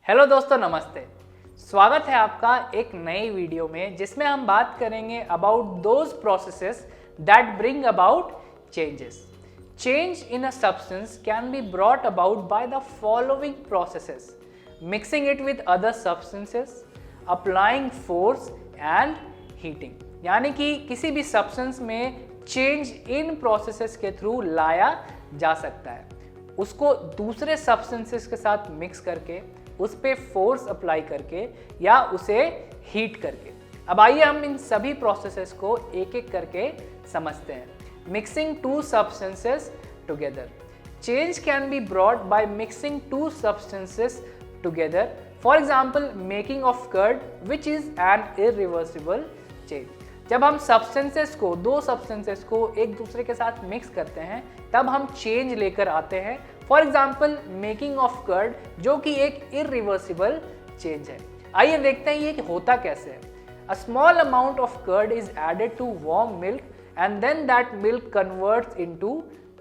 Hello दोस्तों, नमस्ते। स्वागत है आपका एक नई वीडियो में जिसमें हम बात करेंगे about those processes that bring about changes. Change in a substance can be brought about by the following processes: mixing it with other substances, applying force and heating. यानी कि किसी भी सब्सटेंस में चेंज इन प्रोसेसेस के through लाया जा सकता है, उसको दूसरे सब्सटेंसेस के साथ मिक्स करके, उस पे फोर्स अप्लाई करके या उसे हीट करके। अब आइए हम इन सभी प्रोसेसेस को एक एक करके समझते हैं। Mixing two substances together. Change can be brought by mixing two substances together. For example, making of curd which is an irreversible change. जब हम दो सब्सटेंसेस को एक दूसरे के साथ मिक्स करते हैं तब हम चेंज लेकर आते हैं। For example, making of curd, जो कि एक इरिवर्सिबल चेंज है। आइए देखते हैं ये होता कैसे है। A small amount of curd is added to warm milk and then that milk converts into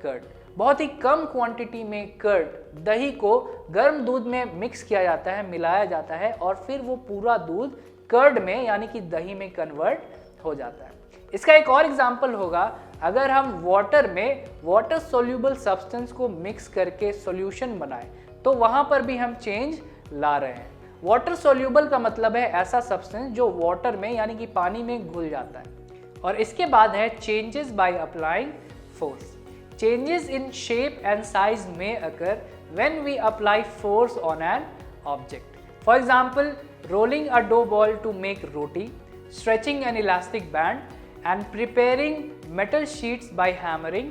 curd. बहुत ही कम क्वांटिटी में कर्ड, दही को गर्म दूध में मिक्स किया जाता है, मिलाया जाता है और फिर वो पूरा दूध कर्ड में यानी कि दही में कन्वर्ट हो जाता है। इसका एक और एग्जाम्पल होगा, अगर हम वाटर में वाटर सोल्यूबल सब्सटेंस को मिक्स करके सॉल्यूशन बनाएं तो वहां पर भी हम चेंज ला रहे हैं। वाटर सोल्यूबल का मतलब है ऐसा सब्सटेंस जो वाटर में यानी कि पानी में घुल जाता है। और इसके बाद है changes by applying force. Changes in shape and size में occur when we apply force on an object. For example, rolling a dough ball to make roti, stretching an elastic band and preparing metal sheets by hammering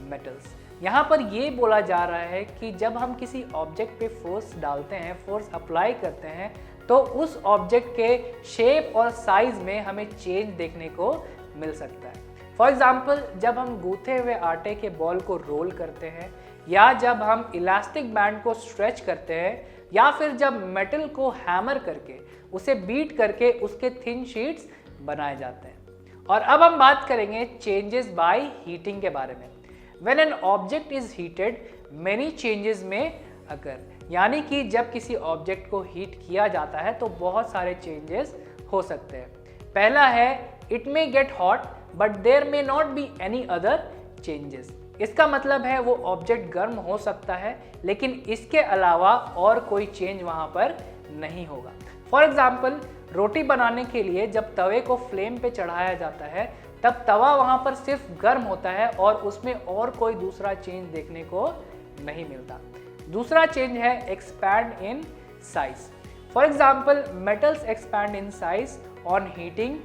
metals। यहाँ पर ये बोला जा रहा है कि जब हम किसी ऑब्जेक्ट पे फोर्स डालते हैं, फोर्स अप्लाई करते हैं, तो उस ऑब्जेक्ट के शेप और साइज में हमें चेंज देखने को मिल सकता है। फॉर एग्जाम्पल, जब हम गूंथे हुए आटे के बॉल को रोल करते हैं, या जब हम इलास्टिक बैंड को स्ट्रेच करते हैं, या फिर जब मेटल को हैमर करके उसे बीट करके उसके थिन शीट्स बनाए जाते हैं। और अब हम बात करेंगे चेंजेस बाय हीटिंग के बारे में। When an object is heated many changes में अकर। यानी कि जब किसी ऑब्जेक्ट को हीट किया जाता है तो बहुत सारे चेंजेस हो सकते हैं। पहला है, it may get hot but there may not be any other changes. इसका मतलब है वो ऑब्जेक्ट गर्म हो सकता है लेकिन इसके अलावा और कोई चेंज वहां पर नहीं होगा। फॉर एग्जाम्पल, रोटी बनाने के लिए जब तवे को फ्लेम पे चढ़ाया जाता है तब तवा वहां पर सिर्फ गर्म होता है और उसमें और कोई दूसरा चेंज देखने को नहीं मिलता। दूसरा चेंज है expand in size. For example, metals expand in size on heating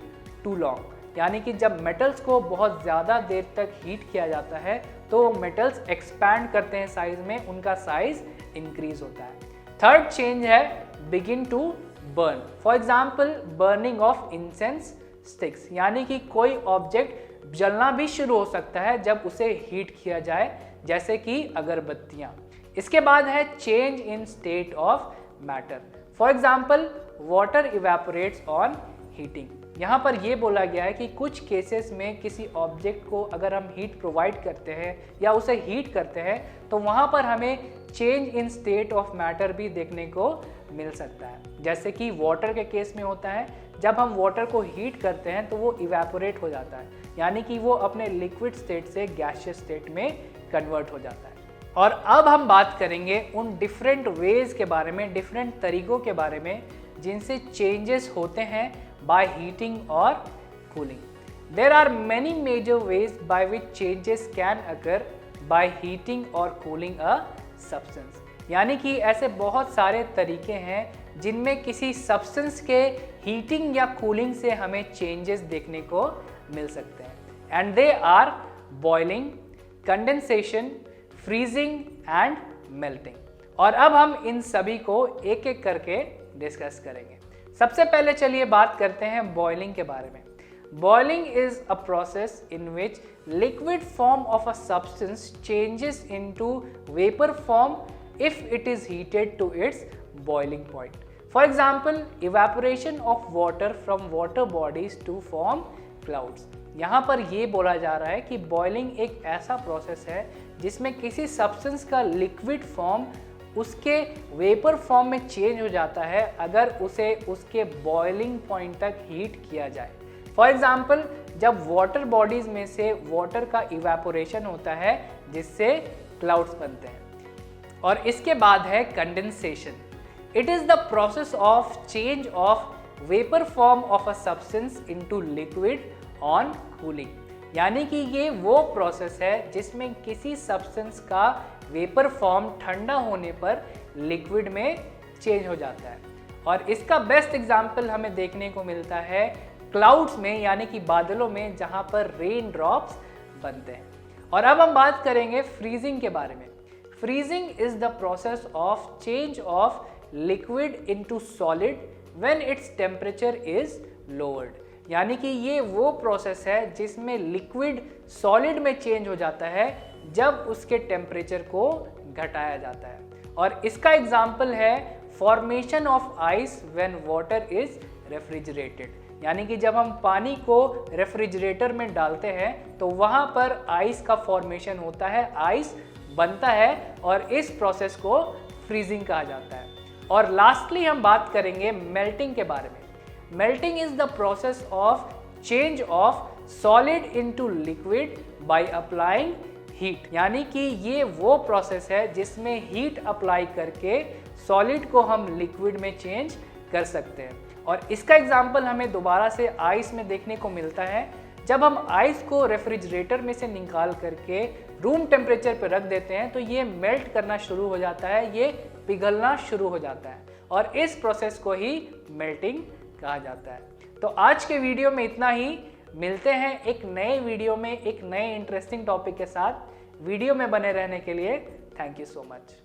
too long. यानी कि जब मेटल्स को बहुत ज़्यादा देर तक हीट किया जाता है तो मेटल्स एक्सपैंड करते हैं साइज में, उनका साइज इंक्रीज होता है। थर्ड चेंज है begin to burn. For example, burning of incense sticks. यानी कि कोई ऑब्जेक्ट जलना भी शुरू हो सकता है जब उसे हीट किया जाए, जैसे कि अगरबत्तियाँ। इसके बाद है change in state of matter. For example, water evaporates on heating. यहाँ पर यह बोला गया है कि कुछ केसेस में किसी ऑब्जेक्ट को अगर हम हीट प्रोवाइड करते हैं या उसे हीट करते हैं तो वहाँ पर हमें change in state of matter भी देखने को मिल सकता है। जैसे कि वाटर के केस में होता है, जब हम वाटर को हीट करते हैं तो वो इवेपोरेट हो जाता है, यानी कि वो अपने लिक्विड स्टेट से गैसियस स्टेट में कन्वर्ट हो जाता है। और अब हम बात करेंगे उन डिफरेंट वेज के बारे में, डिफरेंट तरीकों के बारे में जिनसे चेंजेस होते हैं by heating or cooling. There are many major ways by which changes can occur by heating or cooling a substance. यानी कि ऐसे बहुत सारे तरीके हैं जिनमें किसी सब्सटेंस के हीटिंग या कूलिंग से हमें चेंजेस देखने को मिल सकते हैं। And they are boiling, condensation, freezing and melting. और अब हम इन सभी को एक एक करके डिस्कस करेंगे। सबसे पहले चलिए बात करते हैं बॉइलिंग के बारे में। Boiling is a process in which liquid form of a substance changes into vapour form if it is heated to its boiling point. For example, evaporation of water from water bodies to form clouds. यहाँ पर यह बोला जा रहा है कि boiling एक ऐसा प्रोसेस है जिसमें किसी सब्सटेंस का लिक्विड फॉर्म उसके वेपर फॉर्म में चेंज हो जाता है अगर उसे उसके बॉइलिंग पॉइंट तक हीट किया जाए। फॉर एग्जाम्पल, जब वाटर बॉडीज में से वाटर का इवेपोरेशन होता है जिससे क्लाउड्स बनते हैं। और इसके बाद है condensation. It is the process of change of vapour form of a substance into liquid on cooling, यानी कि ये वो प्रोसेस है जिसमें किसी सब्सटेंस का वेपर फॉर्म ठंडा होने पर लिक्विड में चेंज हो जाता है। और इसका बेस्ट एग्जांपल हमें देखने को मिलता है क्लाउड्स में, यानी कि बादलों में, जहां पर रेन ड्रॉप्स बनते हैं। और अब हम बात करेंगे फ्रीजिंग के बारे में। Freezing is the process of change of liquid into solid when its temperature is lowered, यानी कि ये वो प्रोसेस है जिसमें लिक्विड सॉलिड में चेंज हो जाता है जब उसके टेम्परेचर को घटाया जाता है। और इसका एग्जाम्पल है formation of ice when water is refrigerated, यानी कि जब हम पानी को रेफ्रिजरेटर में डालते हैं तो वहाँ पर आइस का फॉर्मेशन होता है, आइस बनता है, और इस प्रोसेस को फ्रीजिंग कहा जाता है। और लास्टली हम बात करेंगे मेल्टिंग के बारे में। Melting is the process of change of solid into liquid by applying heat, यानी कि ये वो प्रोसेस है जिसमें हीट अप्लाई करके सॉलिड को हम लिक्विड में चेंज कर सकते हैं। और इसका एग्जांपल हमें दोबारा से आइस में देखने को मिलता है। जब हम आइस को रेफ्रिजरेटर में से निकाल करके रूम टेम्परेचर पर रख देते हैं तो ये मेल्ट करना शुरू हो जाता है, ये पिघलना शुरू हो जाता है, और इस प्रोसेस को ही मेल्टिंग कहा जाता है। तो आज के वीडियो में इतना ही। मिलते हैं एक नए वीडियो में एक नए इंटरेस्टिंग टॉपिक के साथ। वीडियो में बने रहने के लिए थैंक यू सो मच।